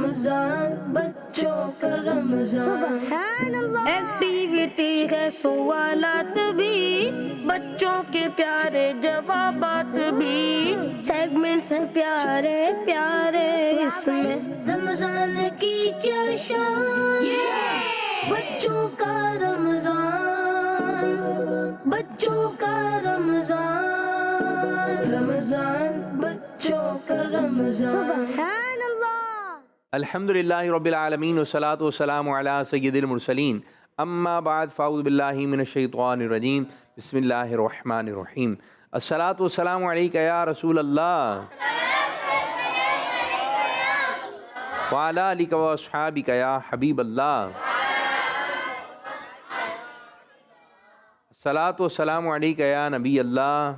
رمضان بچوں کا رمضان، ایکٹیویٹی ہے سوالات بھی، بچوں کے پیارے جوابات بھی، سیگمنٹس ہیں پیارے پیارے، اس میں رمضان کی کیا شان، بچوں کا رمضان، بچوں کا رمضان، رمضان بچوں کا رمضان، سبحان اللہ۔ الحمدللہ رب العالمین والصلاة والسلام علی سید المرسلین، اما بعد فاعوذ باللہ من الشیطان الرجیم، بسم اللہ الرحمن الرحیم۔ الصلاة والسلام علیکہ یا رسول اللہ، وعلی آلکہ واصحابکہ یا حبیب اللہ، الصلاة والسلام علیکہ یا نبی اللہ،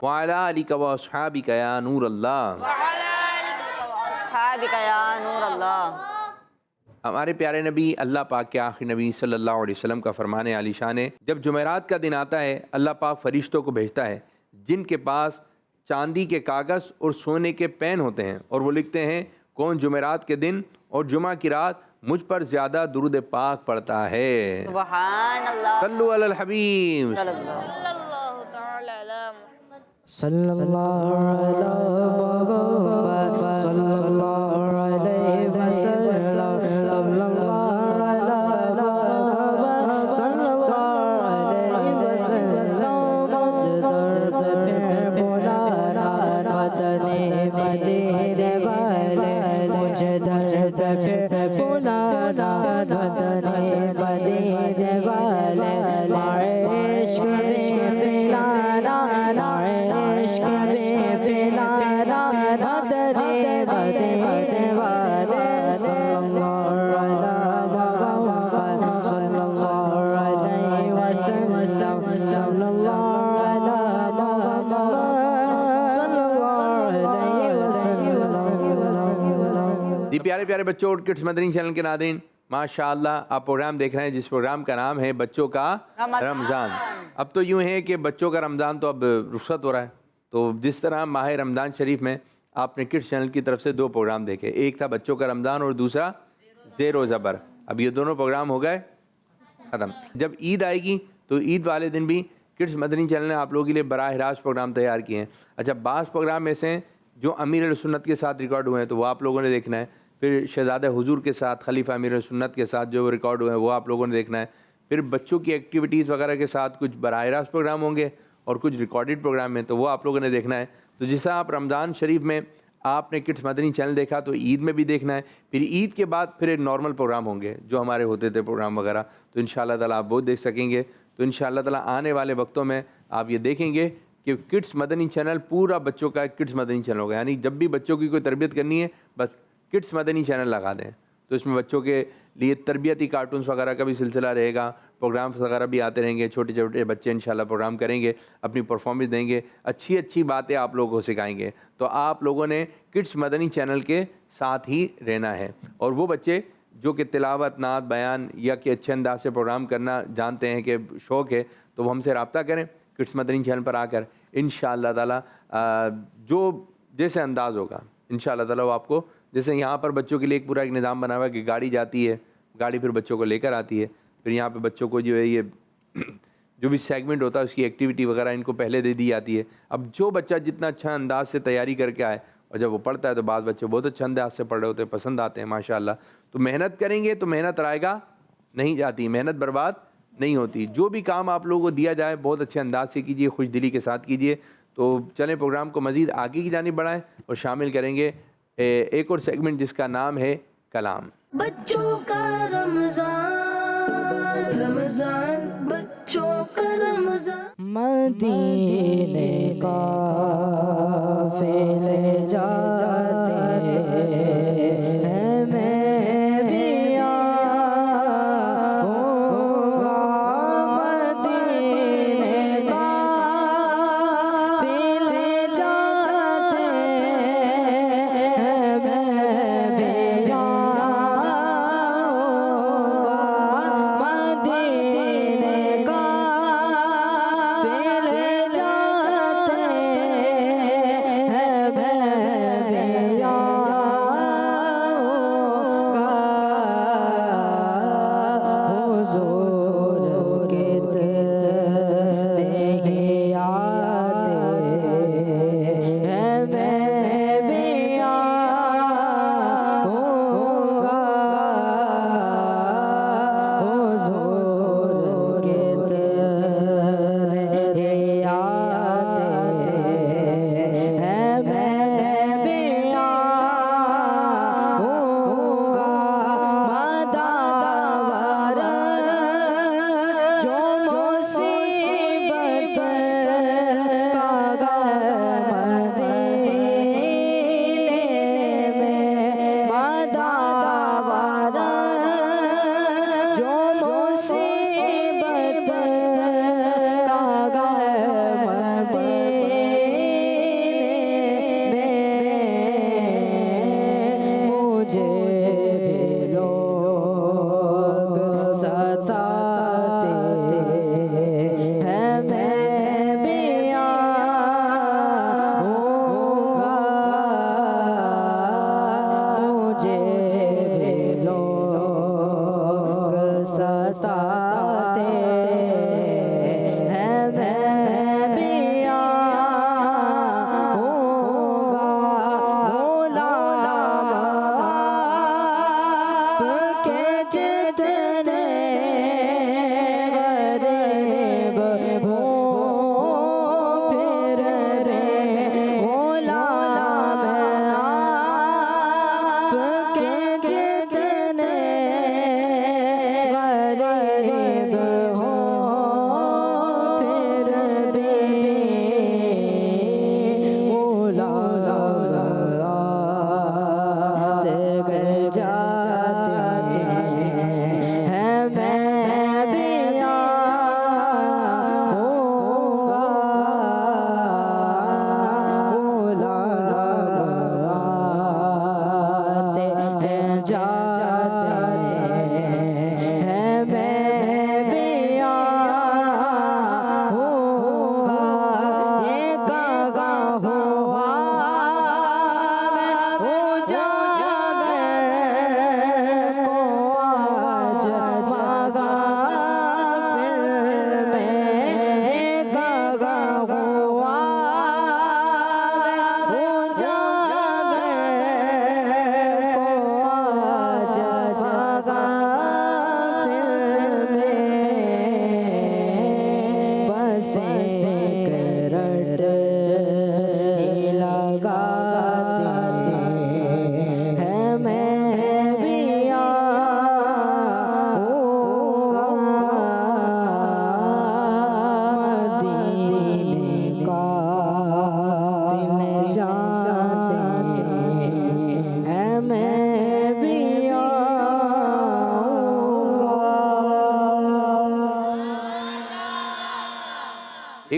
وعلی آلکہ واصحابکہ یا نور اللہ۔ ہمارے پیارے نبی اللہ پاک کے آخری نبی صلی اللہ علیہ وسلم کا فرمان عالی شان ہے، جب جمعرات کا دن آتا ہے اللہ پاک فرشتوں کو بھیجتا ہے جن کے پاس چاندی کے کاغذ اور سونے کے پین ہوتے ہیں، اور وہ لکھتے ہیں کون جمعرات کے دن اور جمعہ کی رات مجھ پر زیادہ درود پاک پڑھتا ہے۔ سبحان اللہ، صلو علی الحبیب، صلی اللہ صلی اللہ علیہ محمد صلی اللہ علیہ وسلم، صلی اللہ علیہ محمد صلی اللہ علیہ وسلم، مجھ درد پھر بلانا مدنی مدینے والے، مجھ درد پھر بلانا مدنی مدینے والے، عشق میں پلانا عشق میں پلانا مدنی مدینے والے، صلی اللہ محمد صلی اللہ علیہ وسلم، صلی اللہ علیہ محمد صلی اللہ علیہ وسلم۔ جی پیارے پیارے بچوں اور کڈس مدنی چینل کے ناظرین، ماشاءاللہ آپ پروگرام دیکھ رہے ہیں جس پروگرام کا نام ہے بچوں کا رمضان۔ اب تو یوں ہے کہ بچوں کا رمضان تو اب رخصت ہو رہا ہے، تو جس طرح ماہ رمضان شریف میں آپ نے کڈس چینل کی طرف سے دو پروگرام دیکھے، ایک تھا بچوں کا رمضان اور دوسرا زیر و زبر، اب یہ دونوں پروگرام ہو گئے ختم۔ جب عید آئے گی تو عید والے دن بھی کڈس مدنی چینل نے آپ لوگوں کے لیے براہ راست پروگرام تیار کیے ہیں۔ اچھا، بعض پروگرام ایسے ہیں جو امیر السنت کے ساتھ ریکارڈ ہوئے ہیں تو وہ آپ لوگوں نے دیکھنا ہے، پھر شہزادہ حضور کے ساتھ خلیفہ امیر السنت کے ساتھ جو ریکارڈ ہوئے ہیں وہ آپ لوگوں نے دیکھنا ہے، پھر بچوں کی ایکٹیویٹیز وغیرہ کے ساتھ کچھ براہ راست پروگرام ہوں گے اور کچھ ریکارڈڈ پروگرام ہیں تو وہ آپ لوگوں نے دیکھنا ہے۔ تو جیسا آپ رمضان شریف میں آپ نے کڈس مدنی چینل دیکھا تو عید میں بھی دیکھنا ہے، پھر عید کے بعد پھر ایک نارمل پروگرام ہوں گے جو ہمارے ہوتے تھے پروگرام وغیرہ، تو انشاءاللہ تعالیٰ آپ وہ دیکھ سکیں گے۔ تو انشاءاللہ تعالیٰ آنے والے وقتوں میں آپ یہ دیکھیں گے کہ کڈس مدنی چینل پورا بچوں کا کڈس مدنی چینل ہوگا، یعنی جب بھی بچوں کی کوئی تربیت کرنی ہے بس کڈس مدنی چینل لگا دیں، تو اس میں بچوں کے لیے تربیتی کارٹونز وغیرہ کا بھی سلسلہ رہے گا، پروگرامز وغیرہ بھی آتے رہیں گے، چھوٹے چھوٹے بچے انشاءاللہ پروگرام کریں گے، اپنی پرفارمنس دیں گے، اچھی اچھی باتیں آپ لوگوں کو سکھائیں گے۔ تو آپ لوگوں نے کڈس مدنی چینل کے ساتھ ہی رہنا ہے، اور وہ بچے جو کہ تلاوت، نعت، بیان یا کہ اچھے انداز سے پروگرام کرنا جانتے ہیں کہ شوق ہے تو وہ ہم سے رابطہ کریں کڈس مدنی چینل پر آ کر، انشاءاللہ تعالیٰ جو جیسے انداز ہوگا انشاءاللہ تعالیٰ وہ آپ کو، جیسے یہاں پر بچوں کے لیے ایک پورا ایک نظام بنا ہوا ہے کہ گاڑی جاتی ہے، گاڑی پھر بچوں کو لے کر آتی ہے، پھر یہاں پہ بچوں کو جو ہے یہ جو بھی سیگمنٹ ہوتا ہے اس کی ایکٹیویٹی وغیرہ ان کو پہلے دے دی جاتی ہے۔ اب جو بچہ جتنا اچھا انداز سے تیاری کر کے آئے، اور جب وہ پڑھتا ہے تو بعض بچے بہت اچھا انداز سے پڑھ رہے ہوتے ہیں، پسند آتے ہیں ماشاءاللہ۔ تو محنت کریں گے تو محنت رائے گا نہیں جاتی، محنت برباد نہیں ہوتی۔ جو بھی کام آپ لوگوں کو دیا جائے بہت اچھے انداز سے کیجیے، خوش دلی کے ساتھ کیجیے۔ تو چلیں پروگرام کو مزید آگے کی جانب بڑھائیں اور شامل کریں گے ایک اور سیگمنٹ جس کا نام ہے کلام۔ بچوں کا رمضان، رمضان بچوں کا رمضان، مدینے کا قافلے جاتے ہیں، میں بھی آؤں گا مدینے کا قافلے جاتے ہیں، میں بھی آؤں گا مدینے کا قافلے جاتے ہیں، میں بھی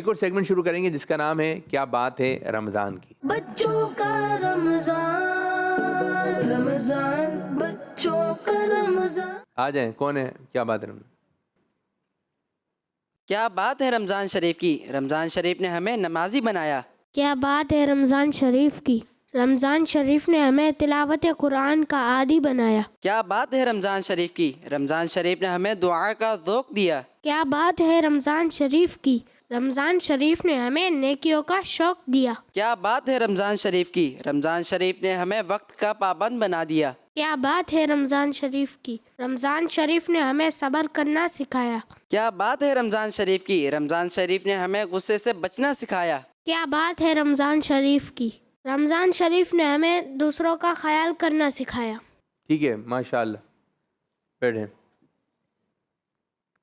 ایک اور سیگمنٹ شروع کریں گے جس کا نام ہے کیا بات ہے رمضان کی. بچوں کا رمضان رمضان بچوں کا رمضان. آ جائیں, کون ہے کیا بات ہے رمضان؟ کیا بات ہے رمضان شریف کی, رمضان شریف نے ہمیں نمازی بنایا. کیا بات ہے رمضان شریف کی, رمضان شریف نے ہمیں تلاوت قرآن کا عادی بنایا. کیا بات ہے رمضان شریف کی, رمضان شریف نے ہمیں دعا کا ذوق دیا. کیا بات ہے رمضان شریف کی, رمضان شریف نے ہمیں نیکیوں کا شوق دیا. کیا بات ہے رمضان شریف کی, رمضان شریف نے ہمیں وقت کا پابند بنا دیا. کیا بات ہے رمضان شریف کی, رمضان شریف نے ہمیں صبر کرنا سکھایا. کیا بات ہے رمضان شریف کی, رمضان شریف نے ہمیں غصے سے بچنا سکھایا. کیا بات ہے رمضان شریف کی, رمضان شریف نے ہمیں دوسروں کا خیال کرنا سکھایا. ٹھیک ہے, ماشاء اللہ. بیٹھیں,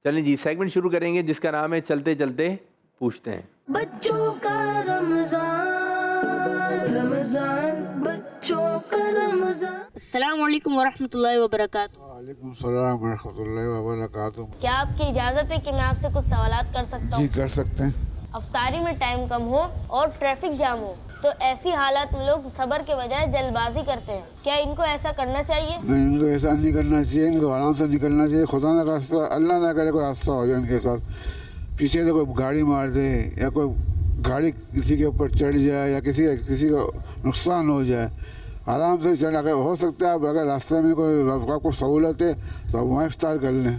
چلیں جی سیگمنٹ شروع کریں گے جس کا نام ہے چلتے چلتے پوچھتے ہیں. بچوں کا رمضان رمضان بچوں کا رمضان. السلام علیکم ورحمۃ اللہ وبرکاتہ. وعلیکم السلام ورحمۃ اللہ وبرکاتہ. کیا آپ کی اجازت ہے کہ میں آپ سے کچھ سوالات کر سکتا جی کر سکتے ہیں. افطاری میں ٹائم کم ہو اور ٹریفک جام ہو تو ایسی حالات میں لوگ صبر کے بجائے جلد بازی کرتے ہیں, کیا ان کو ایسا کرنا چاہیے؟ نہیں, ان کو ایسا نہیں کرنا چاہیے, ان کو آرام سے نکلنا چاہیے. خدا نہ خواستہ اللہ نہ کرے کوئی حادثہ ہو جائے ان کے ساتھ, پیچھے سے کوئی گاڑی مار دے یا کوئی گاڑی کسی کے اوپر چڑھ جائے یا کسی کو نقصان ہو جائے. آرام سے چل, اگر ہو سکتا ہے اگر راستے میں کوئی سہولت ہے تو وہاں افطار کر لیں,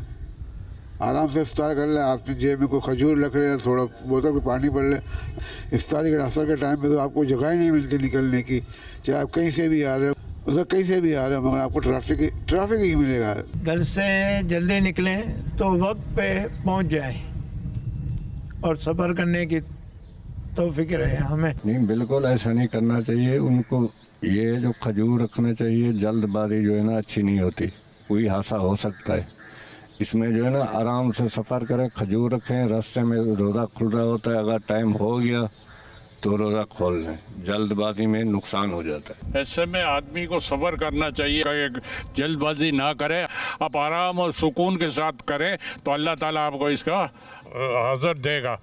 آرام سے افطار کر لیں. آپ جیب میں کوئی کھجور رکھ لیں, تھوڑا بوتل میں پانی بھر لیں. افطاری کے عصر کے ٹائم پہ تو آپ کو جگہ ہی نہیں ملتی نکلنے کی, چاہے آپ کہیں سے بھی آ رہے ہو, اسے کہیں سے بھی آ رہے ہو, مگر آپ کو ٹریفک ہی ملے گا. گھر سے جلدی نکلیں تو وقت پہ پہنچ جائیں اور صبر کرنے کی توفیق رہے ہمیں. نہیں, بالکل ایسا نہیں کرنا چاہیے. ان کو یہ جو کھجور رکھنا چاہیے, جلد بازی جو ہے نا اچھی نہیں ہوتی, کوئی حادثہ ہو سکتا ہے. اس میں جو ہے نا آرام سے سفر کریں, کھجور رکھیں. راستے میں روزہ کھل رہا ہوتا ہے, اگر ٹائم ہو گیا تو روزہ کھول لیں, جلد بازی میں نقصان ہو جاتا ہے. ایسے میں آدمی کو صبر کرنا چاہیے, جلد بازی نہ کرے, آپ آرام اور سکون کے ساتھ کریں تو اللہ تعالیٰ آپ کو اس کا حاضر دے گا.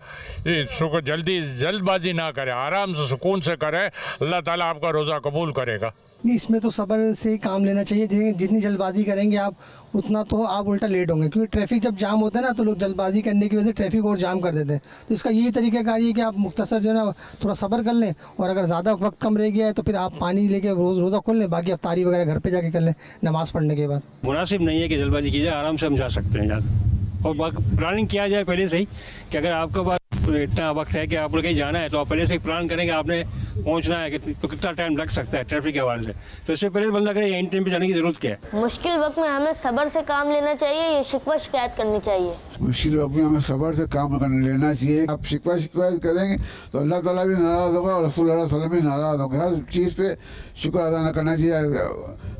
جلد بازی نہ کرے, آرام سے سکون سے کرے, اللہ تعالیٰ آپ کا روزہ قبول کرے گا. نہیں, اس میں تو صبر سے ہی کام لینا چاہیے. جتنی جلد بازی کریں گے آپ اتنا تو آپ الٹا لیٹ ہوں گے, کیونکہ ٹریفک جب جام ہوتا ہے نا تو لوگ جلد بازی کرنے کی وجہ سے ٹریفک اور جام کر دیتے ہیں. تو اس کا یہی طریقہ کار یہ کہ آپ مختصر جو ہے نا تھوڑا صبر کر لیں, اور اگر زیادہ وقت کم رہ گیا ہے تو پھر آپ پانی لے کے روزہ کھول لیں, باقی افطاری وغیرہ گھر پہ جا کے کر لیں نماز پڑھنے کے بعد. مناسب نہیں ہے کہ جلد بازی کی جائے, آرام سے ہم جا سکتے ہیں اور پلاننگ کیا جائے پہلے سے ہی, کہ اگر آپ کے پاس اتنا وقت ہے کہ آپ کو کہیں جانا ہے تو آپ پہلے سے ہی پلان کریں کہ آپ نے پہنچنا ہے تو کتنا ٹائم لگ سکتا ہے ٹریفک کے حوالے سے, تو اس سے پہلے بندہ کرے ان ٹائم پہ جانے کی ضرورت کیا ہے. مشکل وقت میں ہمیں صبر سے کام لینا چاہیے یا شکوہ شکایت کرنی چاہیے؟ مشکل وقت میں ہمیں صبر سے کام لینا چاہیے. آپ شکوہ شکایت کریں گے تو اللہ تعالیٰ بھی ناراض ہوگا اور رسول اللہ صلی اللہ علیہ وسلم بھی ناراض ہوگا. ہر چیز پہ شکر ادا نہ کرنا چاہیے.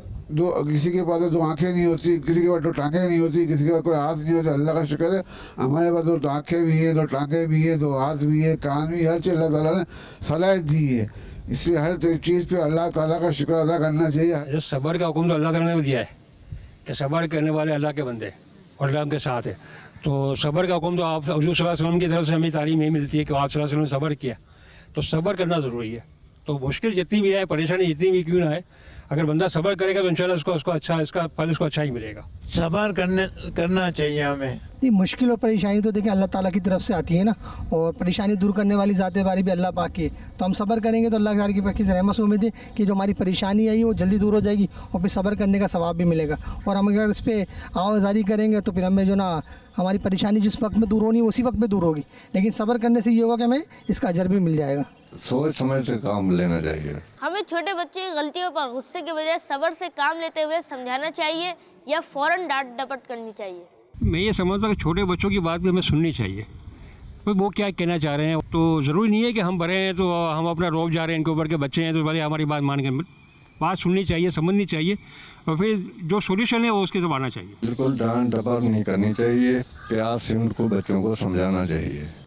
کسی کے پاس دو آنکھیں نہیں ہوتی, کسی کے پاس دو ٹانگیں نہیں ہوتی, کسی کے پاس کوئی ہاتھ نہیں ہوتا. اللہ کا شکر ہے ہمارے پاس دو آنکھیں بھی ہیں, دو ٹانگیں بھی ہیں, دو ہاتھ بھی ہیں, کان بھی, ہر چیز اللہ تعالیٰ نے صلاحیت دی ہے. اس لیے ہر چیز پہ اللہ تعالیٰ کا شکر ادا کرنا چاہیے. جو صبر کا حکم تو اللہ تعالیٰ نے دیا ہے کہ صبر کرنے والے اللہ کے بندے اور اللہ کے ساتھ ہے. تو صبر کا حکم تو آپ حضور صلی اللہ علیہ وسلم کی طرف سے ہمیں تعلیم یہ ملتی ہے کہ آپ صلی اللہ علیہ وسلم نے صبر کیا, تو صبر کرنا ضروری ہے. تو مشکل جتنی بھی ہے, پریشانی جتنی بھی کیوں نہ ہے, اگر بندہ صبر کرے گا تو انشاءاللہ اس کو اچھا, اس کا پھل اس کو اچھا ہی ملے گا. صبر کرنا چاہیے ہمیں. یہ مشکل اور پریشانی تو دیکھیں اللہ تعالیٰ کی طرف سے آتی ہے نا, اور پریشانی دور کرنے والی ذات باری بھی اللہ پاک کی ہے. تو ہم صبر کریں گے تو اللہ تعالیٰ کی رحمت سے امید ہے کہ جو ہماری پریشانی آئی وہ جلدی دور ہو جائے گی, اور پھر صبر کرنے کا ثواب بھی ملے گا. اور ہم اگر اس پہ آوازاری کریں گے تو پھر ہمیں جو نا ہماری پریشانی جس وقت میں دور ہونی اسی وقت میں دور ہوگی, لیکن صبر کرنے سے یہ ہوگا کہ ہمیں اس کا اجر بھی مل جائے گا. سوچ سمجھ سے کام لینا چاہیے. ہمیں چھوٹے بچے کی غلطیوں پر غصے کے بجائے صبر سے کام لیتے ہوئے سمجھانا چاہیے یا فوراً ڈانٹ ڈپٹ کرنی چاہیے؟ میں یہ سمجھتا ہوں کہ چھوٹے بچوں کی بات بھی ہمیں سننی چاہیے, وہ کیا کہنا چاہ رہے ہیں. تو ضروری نہیں ہے کہ ہم بڑے ہیں تو ہم اپنا روب جا رہے ہیں ان کے اوپر کے بچے ہیں تو بھلے ہماری بات مان کے, بات سننی چاہیے, سمجھنی چاہیے, اور پھر جو سولوشن ہے وہ اس کی زبان آنا چاہیے. بالکل ڈانٹ ڈپٹ نہیں کرنی چاہیے, پیار سے ان کو بچوں کو سمجھانا چاہیے.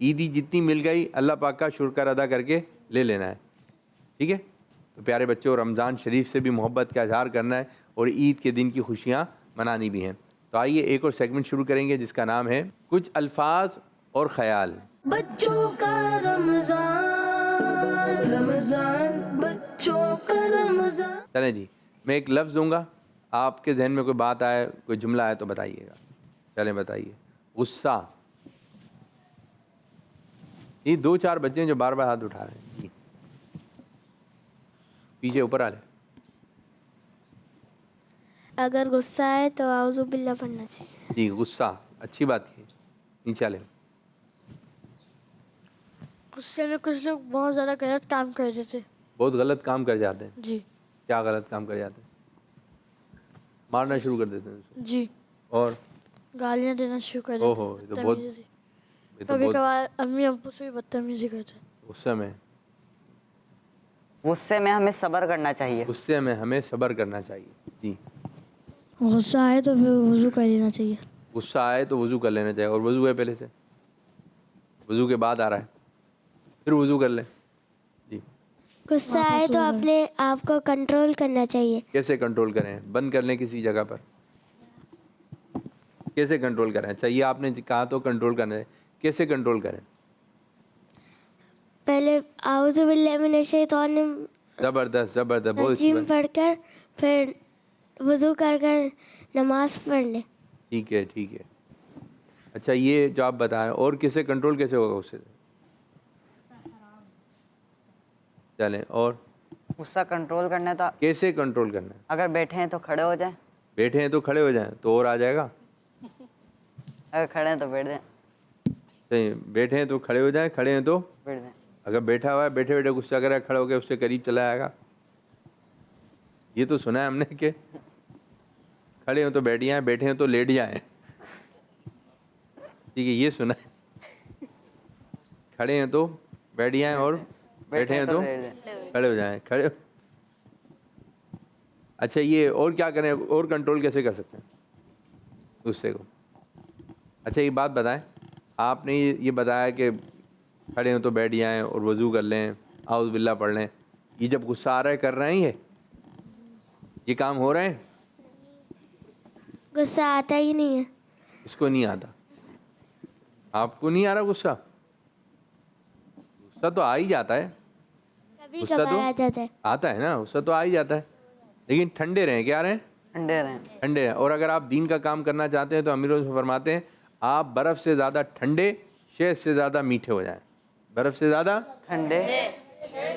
عیدی جتنی مل گئی اللہ پاک کا شکر ادا کر کے لے لینا ہے. ٹھیک ہے؟ تو پیارے بچوں رمضان شریف سے بھی محبت کا اظہار کرنا ہے اور عید کے دن کی خوشیاں منانی بھی ہیں. تو آئیے ایک اور سیگمنٹ شروع کریں گے جس کا نام ہے کچھ الفاظ اور خیال. بچوں کا رمضان رمضان بچوں کا رمضان. چلیں جی میں ایک لفظ دوں گا, آپ کے ذہن میں کوئی بات آئے کوئی جملہ آئے تو بتائیے گا. چلیں بتائیے. غصہ. یہ 2-4 بچے ہیں جو بار بار ہاتھ اٹھا رہے ہیں. جی پیچھے اوپر آ لیں. اگر غصہ آئے تو اعوذ باللہ پڑھنا چاہیے. جی غصہ اچھی بات ہے. نیچے آ لیں. غصے میں کچھ لوگ بہت زیادہ غلط کام کر دیتے. بہت غلط کام کر جاتے ہیں. جی. کیا غلط کام کر جاتے ہیں؟ مارنا شروع کر دیتے ہیں. جی. اور گالیاں دینا شروع کر اوہ دیتے. یہ تو بہت کبھی کبھار امی ابو سے بھی بدتمیزی کرتے. غصے میں ہمیں صبر کرنا چاہیے. غصے میں ہمیں صبر کرنا چاہیے. جی. غصہ آئے تو پھر وضو کر لینا چاہیے. غصہ آئے تو وضو کر لینا چاہیے. اور وضو ہے پہلے سے, وضو کے بعد آ رہا ہے, پھر وضو کر لیں. جی. غصہ آئے تو اپنے آپ کو کنٹرول کرنا چاہیے. کیسے کنٹرول کریں؟ بند کر لیں کسی جگہ پر. کیسے کنٹرول کریں؟ اچھا یہ آپ نے کہا تو کنٹرول کرنا ہے. کیسے کنٹرول کریں؟ پہلے اعوذ باللہ من الشیطان زبردست بہت اچھی الرجیم بات. پڑھ کر پھر وضو کر نماز پڑھنے. ٹھیک ہے ٹھیک ہے. اچھا یہ جو آپ بتائیں اور کیسے کنٹرول کیسے ہوگا اس سے؟ چلیں اور غصہ کنٹرول کرنا ہے تو کیسے کنٹرول کرنا ہے؟ اگر بیٹھے ہیں تو کھڑے ہو جائیں. بیٹھے ہیں تو کھڑے ہو جائیں تو اور آ جائے گا. اگر کھڑے ہیں تو بیٹھ جائیں. صحیح. بیٹھے ہیں تو کھڑے ہو جائیں, کھڑے ہیں تو بیٹھ جائیں. اگر بیٹھا ہوا ہے بیٹھے بیٹھے غصہ کرے کھڑے ہو کے اس سے قریب چلا آئے گا. یہ تو سنا ہے ہم نے کہ کھڑے ہوں تو بیٹھ جائیں, بیٹھے ہیں تو لیٹ جائیں. ٹھیک ہے یہ سنا ہے. کھڑے ہیں تو بیٹھ جائیں اور بیٹھے ہیں تو کھڑے ہو جائیں. کھڑے. اچھا یہ اور کیا کریں اور کنٹرول کیسے کر سکتے ہیں غصے کو؟ اچھا یہ بات بتائیں, آپ نے یہ بتایا کہ کھڑے ہوں تو بیٹھ جائیں اور وضو کر لیں, اعوذ باللہ پڑھ لیں. یہ جب غصہ آ رہا ہے کر رہے ہیں یہ کام ہو رہے ہیں؟ غصہ آتا ہی نہیں ہے. اس کو نہیں آتا. آپ کو نہیں آ رہا غصہ؟ غصہ تو آ ہی جاتا ہے. کبھی کبھار آ جاتا ہے. آتا ہے نا غصہ تو آ ہی جاتا ہے, لیکن ٹھنڈے رہیں. کیا رہیں؟ ٹھنڈے رہیں. ٹھنڈے رہیں. اور اگر آپ دین کا کام کرنا چاہتے ہیں تو امیروں سے فرماتے ہیں آپ برف سے زیادہ ٹھنڈے, شہد سے زیادہ میٹھے ہو جائیں. برف سے زیادہ ٹھنڈے,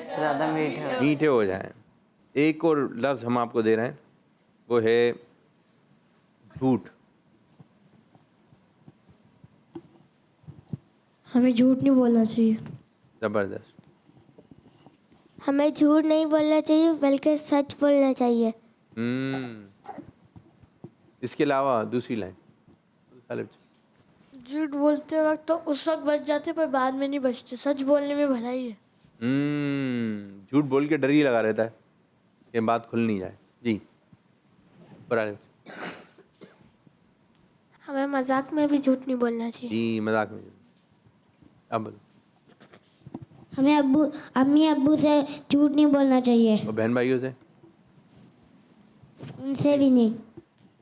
زیادہ میٹھے ہو جائیں. ایک اور لفظ ہم آپ کو دے رہے ہیں وہ ہے جھوٹ. ہمیں جھوٹ نہیں بولنا چاہیے. زبردست. ہمیں جھوٹ نہیں بولنا چاہیے بلکہ سچ بولنا چاہیے. اس کے علاوہ دوسری لائن. جھوٹ بولتے وقت تو اس وقت بچ جاتے پر بعد میں نہیں بچتے. سچ بولنے میں بھلائی ہے. جھوٹ بول کے ڈر ہی لگا رہتا ہے کہ بات کھل نہیں جائے. جی ہمیں مذاق میں بھی جھوٹ نہیں بولنا چاہیے. جی مذاق میں. اب ہمیں امی ابو سے جھوٹ نہیں بولنا چاہیے. اور بہن بھائیوں سے؟ ان سے بھی نہیں.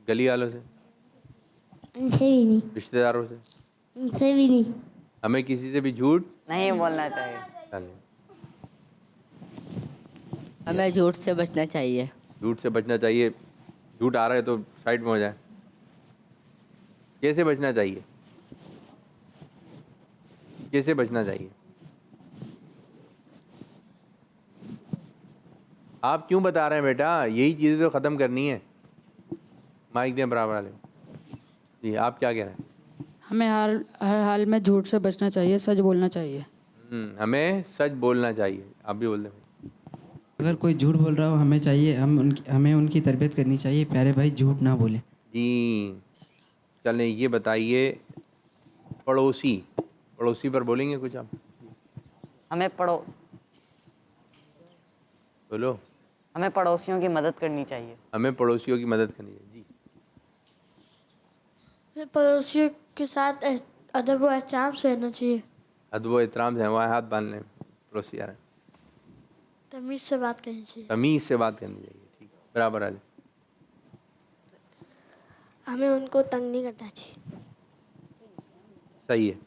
گلی والوں سے؟ ان سے بھی نہیں. رشتہ داروں سے؟ ان سے بھی نہیں. ہمیں کسی سے بھی جھوٹ نہیں بولنا چاہیے. ہمیں جھوٹ سے بچنا چاہیے. جھوٹ سے بچنا چاہیے. جھوٹ آ رہا ہے تو سائڈ میں ہو جائے. کیسے بچنا چاہیے؟ کیسے بچنا چاہیے؟ آپ کیوں بتا رہے ہیں بیٹا؟ یہی چیزیں تو ختم کرنی ہے. مائک دیں برابر والے. جی آپ کیا کہہ رہے ہیں؟ ہمیں ہر حال میں جھوٹ سے بچنا چاہیے, سچ بولنا چاہیے. ہمیں سچ بولنا چاہیے. آپ بھی بول دیں. اگر کوئی جھوٹ بول رہا ہو ہمیں چاہیے ہمیں ان کی تربیت کرنی چاہیے. پیارے بھائی جھوٹ نہ بولیں. جی چلیں یہ بتائیے پڑوسی پر بولیں گے کچھ آپ؟ ہمیں بولو. ہمیں پڑوسیوں کی مدد کرنی چاہیے. ہمیں پڑوسیوں کی مدد کرنی چاہیے. جی پڑوسیوں کے ساتھ ادب و احترام سے رہنا چاہیے. ادب و احترام سے وہاں ہاتھ باندھ لیں. پڑوسی آ رہے ہیں. تمیز سے بات کرنی چاہیے. تمیز سے بات کرنی چاہیے. ٹھیک برابر آ جائیں. ہمیں ان کو تنگ نہیں کرنا چاہیے. صحیح ہے.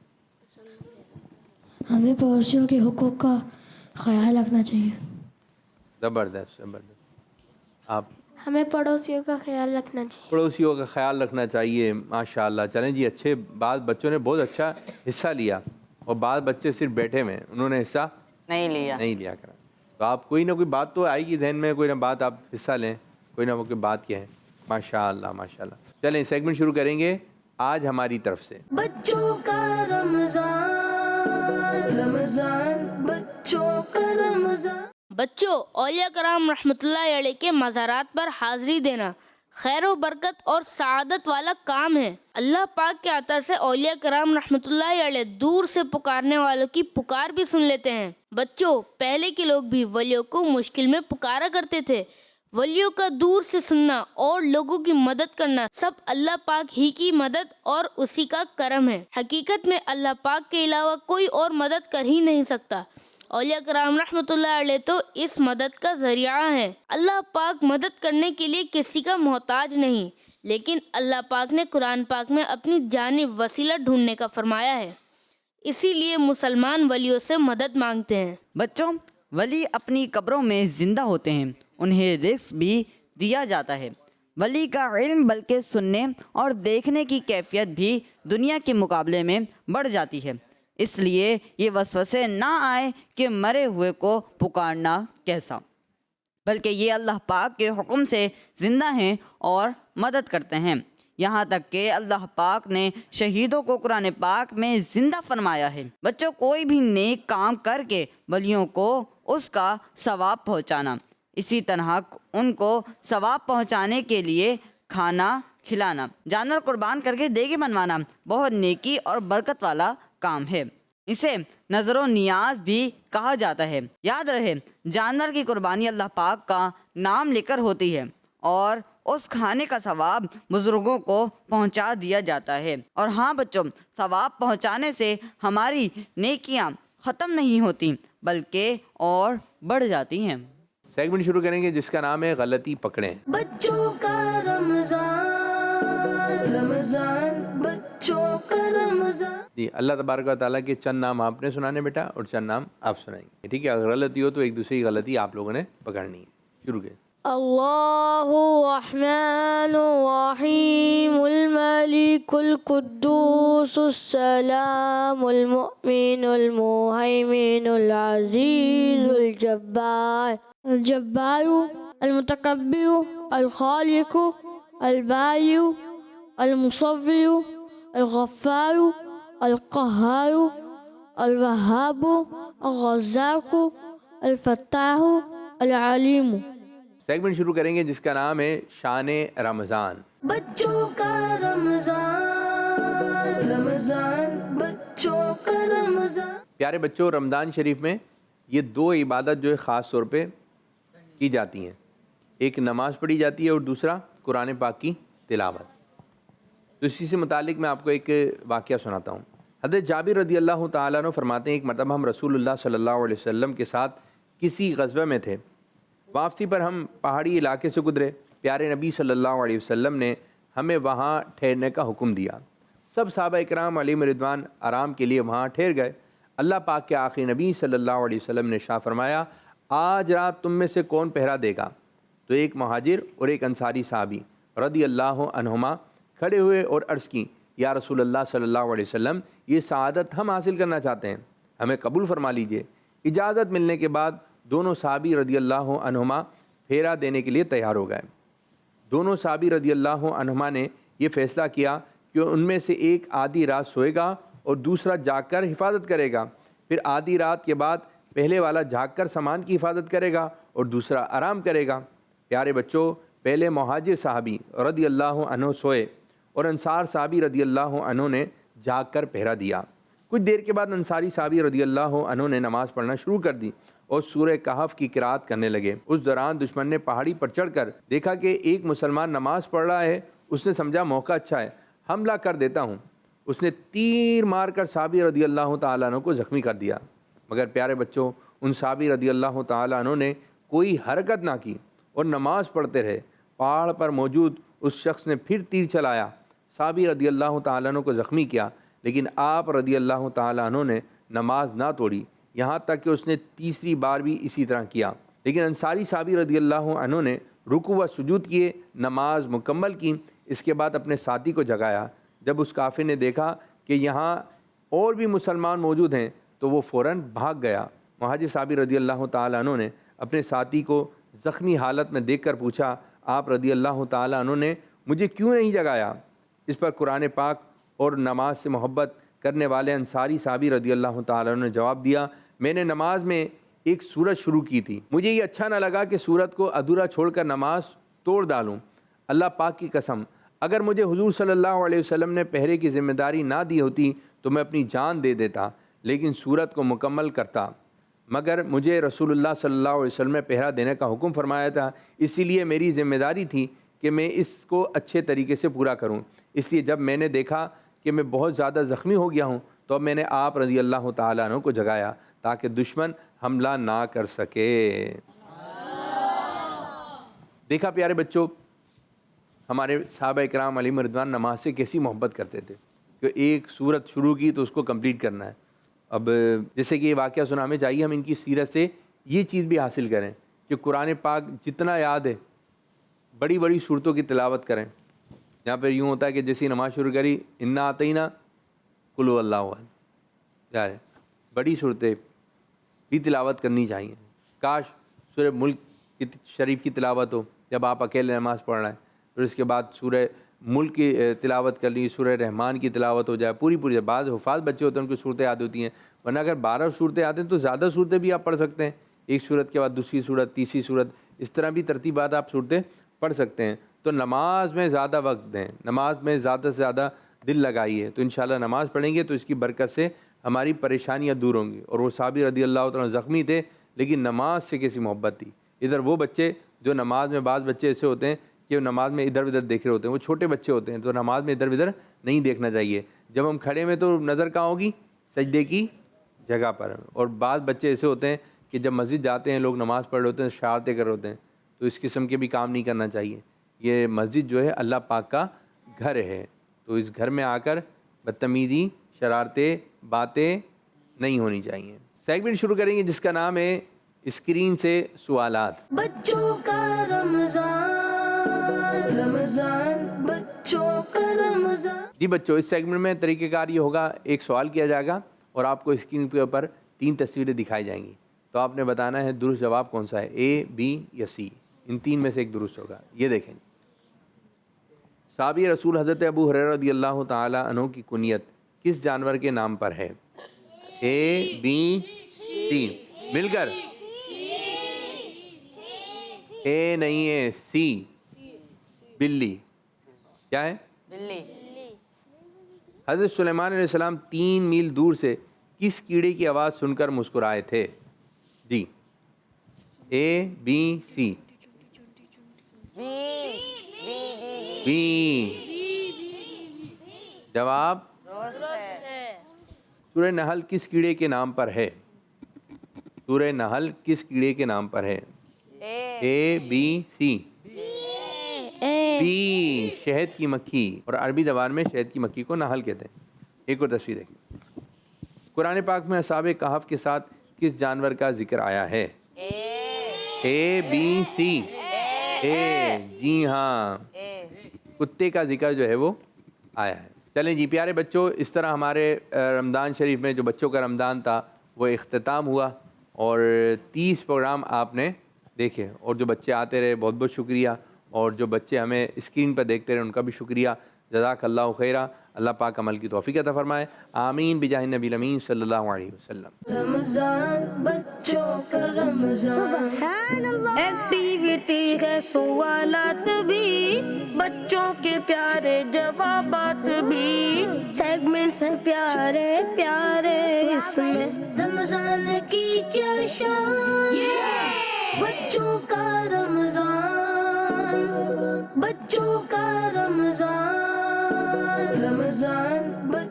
ہمیں پڑوسیوں کے حقوق کا خیال رکھنا چاہیے. زبردست زبردست. آپ ہمیں پڑوسیوں کا خیال رکھنا چاہیے. پڑوسیوں کا خیال رکھنا چاہیے. ماشاء اللہ. چلیں جی اچھے بعض بچوں نے بہت اچھا حصہ لیا اور بعض بچے صرف بیٹھے ہوئے ہیں, انہوں نے حصہ نہیں لیا کرا. تو آپ کوئی نہ کوئی بات تو آئے گی ذہن میں, کوئی نہ بات آپ حصہ لیں, کوئی نہ کوئی بات کیا ہے. ماشاء اللہ ماشاء اللہ. چلیں سیگمنٹ شروع کریں گے آج ہماری طرف سے. بچوں کا رمضان رمضان بچوں کا رمضان. بچوں, اولیاء کرام رحمۃ اللہ علیہ کے مزارات پر حاضری دینا خیر و برکت اور سعادت والا کام ہے. اللہ پاک کے عطا سے اولیاء کرام رحمۃ اللہ علیہ دور سے پکارنے والوں کی پکار بھی سن لیتے ہیں. بچوں, پہلے کے لوگ بھی ولیوں کو مشکل میں پکارا کرتے تھے. ولیوں کا دور سے سننا اور لوگوں کی مدد کرنا سب اللہ پاک ہی کی مدد اور اسی کا کرم ہے. حقیقت میں اللہ پاک کے علاوہ کوئی اور مدد کر ہی نہیں سکتا. اولیاء کرام رحمۃ اللہ علیہ تو اس مدد کا ذریعہ ہے. اللہ پاک مدد کرنے کے لیے کسی کا محتاج نہیں, لیکن اللہ پاک نے قرآن پاک میں اپنی جانب وسیلہ ڈھونڈنے کا فرمایا ہے. اسی لیے مسلمان ولیوں سے مدد مانگتے ہیں. بچوں, ولی اپنی قبروں میں زندہ ہوتے ہیں, انہیں رزق بھی دیا جاتا ہے. ولی کا علم بلکہ سننے اور دیکھنے کی کیفیت بھی دنیا کے مقابلے میں بڑھ جاتی ہے. اس لیے یہ وسوسے نہ آئے کہ مرے ہوئے کو پکارنا کیسا, بلکہ یہ اللہ پاک کے حکم سے زندہ ہیں اور مدد کرتے ہیں. یہاں تک کہ اللہ پاک نے شہیدوں کو قرآن پاک میں زندہ فرمایا ہے. بچوں, کوئی بھی نیک کام کر کے ولیوں کو اس کا ثواب پہنچانا, اسی طرح ان کو ثواب پہنچانے کے لیے کھانا کھلانا, جانور قربان کر کے دیگے بنوانا بہت نیکی اور برکت والا کام ہے. اسے نظر و نیاز بھی کہا جاتا ہے. یاد رہے, جانور کی قربانی اللہ پاک کا نام لے کر ہوتی ہے اور اس کھانے کا ثواب بزرگوں کو پہنچا دیا جاتا ہے. اور ہاں بچوں, ثواب پہنچانے سے ہماری نیکیاں ختم نہیں ہوتی بلکہ اور بڑھ جاتی ہیں. سیگمنٹ شروع کریں گے جس کا نام ہے غلطی پکڑیں. بچوں کا رمضان رمضان بچوں کا رمضان. جی, اللہ تبارک و تعالیٰ کے چند نام آپ نے سنانے بیٹا اور چند نام آپ سنائیں گے. ٹھیک ہے, اگر غلطی ہو تو ایک دوسرے کی غلطی آپ لوگوں نے پکڑنی ہے. شروع کریں. اللہ الرحمن الرحیم الملک القدوس السلام المؤمن المہیمن العزیز الجبار الجبار المتکبر الخالق البارئ المصور الغفار القہار الوہاب الرزاق الفتاح العلیم. سیگمنٹ شروع کریں گے جس کا نام ہے شان رمضان. بچوں کا رمضان رمضان بچوں کا رمضان. پیارے بچوں, رمضان شریف میں یہ دو عبادت جو ہے خاص طور پہ کی جاتی ہیں. ایک نماز پڑھی جاتی ہے اور دوسرا قرآن پاک کی تلاوت. تو اسی سے متعلق میں آپ کو ایک واقعہ سناتا ہوں. حضرت جابر رضی اللہ تعالیٰ عنہ فرماتے ہیں, ایک مرتبہ ہم رسول اللہ صلی اللہ علیہ وسلم کے ساتھ کسی غزوہ میں تھے. واپسی پر ہم پہاڑی علاقے سے گزرے. پیارے نبی صلی اللہ علیہ وسلم نے ہمیں وہاں ٹھہرنے کا حکم دیا. سب صحابہ اکرام علیہم رضوان آرام کے لیے وہاں ٹھہر گئے. اللہ پاک کے آخری نبی صلی اللہ علیہ وسلم نے ارشاد فرمایا, آج رات تم میں سے کون پہرا دے گا؟ تو ایک مہاجر اور ایک انصاری صحابی رضی اللہ عنہما کھڑے ہوئے اور عرض کی, یا رسول اللہ صلی اللہ علیہ وسلم, یہ سعادت ہم حاصل کرنا چاہتے ہیں, ہمیں قبول فرما لیجئے. اجازت ملنے کے بعد دونوں صحابی رضی اللہ عنہما پھیرا دینے کے لیے تیار ہو گئے. دونوں صحابی رضی اللہ عنہما نے یہ فیصلہ کیا کہ ان میں سے ایک آدھی رات سوئے گا اور دوسرا جاگ کر حفاظت کرے گا. پھر آدھی رات کے بعد پہلے والا جاگ کر سامان کی حفاظت کرے گا اور دوسرا آرام کرے گا. پیارے بچوں, پہلے مہاجر صحابی رضی اللہ عنہ سوئے اور انصار صحابی رضی اللہ عنہ نے جاگ کر پہرا دیا. کچھ دیر کے بعد انصاری صحابی رضی اللہ عنہ نے نماز پڑھنا شروع کر دی اور سورہ کہف کی قرات کرنے لگے. اس دوران دشمن نے پہاڑی پر چڑھ کر دیکھا کہ ایک مسلمان نماز پڑھ رہا ہے. اس نے سمجھا موقع اچھا ہے, حملہ کر دیتا ہوں. اس نے تیر مار کر صحابی رضی اللہ تعالیٰ عنہ کو زخمی کر دیا، مگر پیارے بچوں ان صحابی رضی اللہ تعالیٰ عنہ نے کوئی حرکت نہ کی اور نماز پڑھتے رہے۔ پہاڑ پر موجود اس شخص نے پھر تیر چلایا، صحابی رضی اللہ تعالیٰ عنہ کو زخمی کیا، لیکن آپ رضی اللہ تعالیٰ عنہ نے نماز نہ توڑی، یہاں تک کہ اس نے تیسری بار بھی اسی طرح کیا۔ لیکن انصاری صحابی رضی اللہ عنہ نے رکوع و سجود کیے، نماز مکمل کی، اس کے بعد اپنے ساتھی کو جگایا۔ جب اس کافر نے دیکھا کہ یہاں اور بھی مسلمان موجود ہیں تو وہ فوراً بھاگ گیا۔ مہاجر صحابی رضی اللہ تعالیٰ عنہ نے اپنے ساتھی کو زخمی حالت میں دیکھ کر پوچھا، آپ رضی اللہ تعالیٰ عنہ نے مجھے کیوں نہیں جگایا؟ اس پر قرآن پاک اور نماز سے محبت کرنے والے انصاری صحابی رضی اللہ تعالیٰ عنہ نے جواب دیا، میں نے نماز میں ایک سورت شروع کی تھی، مجھے یہ اچھا نہ لگا کہ سورت کو ادھورا چھوڑ کر نماز توڑ ڈالوں۔ اللہ پاک کی قسم، اگر مجھے حضور صلی اللہ علیہ وسلم نے پہرے کی ذمہ داری نہ دی ہوتی تو میں اپنی جان دے دیتا، لیکن سورت کو مکمل کرتا، مگر مجھے رسول اللہ صلی اللہ علیہ وسلم نے پہرا دینے کا حکم فرمایا تھا، اسی لیے میری ذمہ داری تھی کہ میں اس کو اچھے طریقے سے پورا کروں۔ اس لیے جب میں نے دیکھا کہ میں بہت زیادہ زخمی ہو گیا ہوں تو اب میں نے آپ رضی اللہ تعالیٰ عنہ کو جگایا تاکہ دشمن حملہ نہ کر سکے۔ دیکھا پیارے بچوں، ہمارے صحابہ اکرام علیہم رضوان نماز سے کیسی محبت کرتے تھے کہ ایک سورت شروع کی تو اس کو کمپلیٹ کرنا ہے۔ اب جیسے کہ یہ واقعہ سنا ہمیں چاہیے ہم ان کی سیرت سے یہ چیز بھی حاصل کریں کہ قرآن پاک جتنا یاد ہے بڑی بڑی صورتوں کی تلاوت کریں۔ یہاں پر یوں ہوتا ہے کہ جیسی نماز شروع کری انا اعطینaa قل هو اللہ احد، یار بڑی صورتیں بھی تلاوت کرنی چاہیے۔ کاش سورہ ملک کی شریف کی تلاوت ہو جب آپ اکیلے نماز پڑھ رہے ہیں، پھر اس کے بعد سورہ ملک کی تلاوت کر لی، سورہ رحمان کی تلاوت ہو جائے پوری۔ بعض حفاظ بچے ہوتے ہیں ان کو صورتیں یاد ہوتی ہیں، ورنہ اگر 12 صورتیں یاد ہیں تو زیادہ صورتیں بھی آپ پڑھ سکتے ہیں، ایک صورت کے بعد دوسری صورت، تیسری صورت، اس طرح بھی ترتیبات آپ صورتیں پڑھ سکتے ہیں۔ تو نماز میں زیادہ وقت دیں، نماز میں زیادہ سے زیادہ دل لگائیے، تو انشاءاللہ نماز پڑھیں گے تو اس کی برکت سے ہماری پریشانیاں دور ہوں گی۔ اور وہ صحابی رضی اللہ تعالیٰ زخمی تھے لیکن نماز سے کیسی محبت تھی۔ ادھر وہ بچے جو نماز میں، بعض بچے ایسے ہوتے ہیں کہ وہ نماز میں ادھر ادھر دیکھ رہے ہوتے ہیں، وہ چھوٹے بچے ہوتے ہیں، تو نماز میں ادھر ادھر نہیں دیکھنا چاہیے۔ جب ہم کھڑے میں تو نظر کہاں ہوگی؟ سجدے کی جگہ پر۔ اور بعض بچے ایسے ہوتے ہیں کہ جب مسجد جاتے ہیں لوگ نماز پڑھ رہے ہوتے ہیں، شرارتیں کر رہے ہوتے ہیں، تو اس قسم کے بھی کام نہیں کرنا چاہیے۔ یہ مسجد جو ہے اللہ پاک کا گھر ہے، تو اس گھر میں آ کر بدتمیزی، شرارتیں، باتیں نہیں ہونی چاہیے۔ سیگمنٹ شروع کریں گے جس کا نام ہے اسکرین سے سوالات۔ بچوں کا رمضان، رمضان بچوں کا رمضان۔ جی بچوں، اس سیگمنٹ میں طریقہ کار یہ ہوگا، ایک سوال کیا جائے گا اور آپ کو اسکرین کے اوپر 3 تصویریں دکھائی جائیں گی، تو آپ نے بتانا ہے درست جواب کون سا ہے، اے، بی یا سی، ان 3 میں سے ایک درست ہوگا۔ یہ دیکھیں، صحابی رسول حضرت ابو ہریرہ رضی اللہ تعالی عنہ کی کنیت کس جانور کے نام پر ہے؟ اے، بی، سی، مل کر۔ اے نہیں ہے، سی، بلی۔ کیا ہے؟ بلی۔ حضرت سلیمان علیہ السلام 3 میل دور سے کس کیڑے کی آواز سن کر مسکرائے تھے؟ جی، اے، بی، سی۔ بی جواب سورہ نحل کس کیڑے کے نام پر ہے؟ سورہ نحل کس کیڑے کے نام پر ہے؟ اے، بی، سی۔ بی، شہد کی مکھی، اور عربی زبان میں شہد کی مکھی کو نحل کہتے ہیں۔ ایک اور تصویر دیکھیں، قرآن پاک میں اصحاب کہف کے ساتھ کس جانور کا ذکر آیا ہے؟ اے، بی، سی۔ اے، جی ہاں، کتے کا ذکر جو ہے وہ آیا ہے۔ چلیں جی پیارے بچوں، اس طرح ہمارے رمضان شریف میں جو بچوں کا رمضان تھا وہ اختتام ہوا، اور 30 پروگرام آپ نے دیکھے، اور جو بچے آتے رہے بہت بہت شکریہ، اور جو بچے ہمیں اسکرین پر دیکھتے رہے ان کا بھی شکریہ۔ جزاک اللہ خیرہ، اللہ پاک عمل کی توفیق عطا فرمائے، آمین بجاہ نبی الامین صلی اللہ علیہ وسلم۔ رمضان بچوں کا رمضان، سبحان اللہ۔ ایکٹیویٹی ہے، سوالات بھی، بچوں کے پیارے جوابات بھی، سیگمنٹس ہیں پیارے پیارے، اس میں رمضان کی کیا شان، بچوں کا رمضان، بچوں کا رمضان، رمضان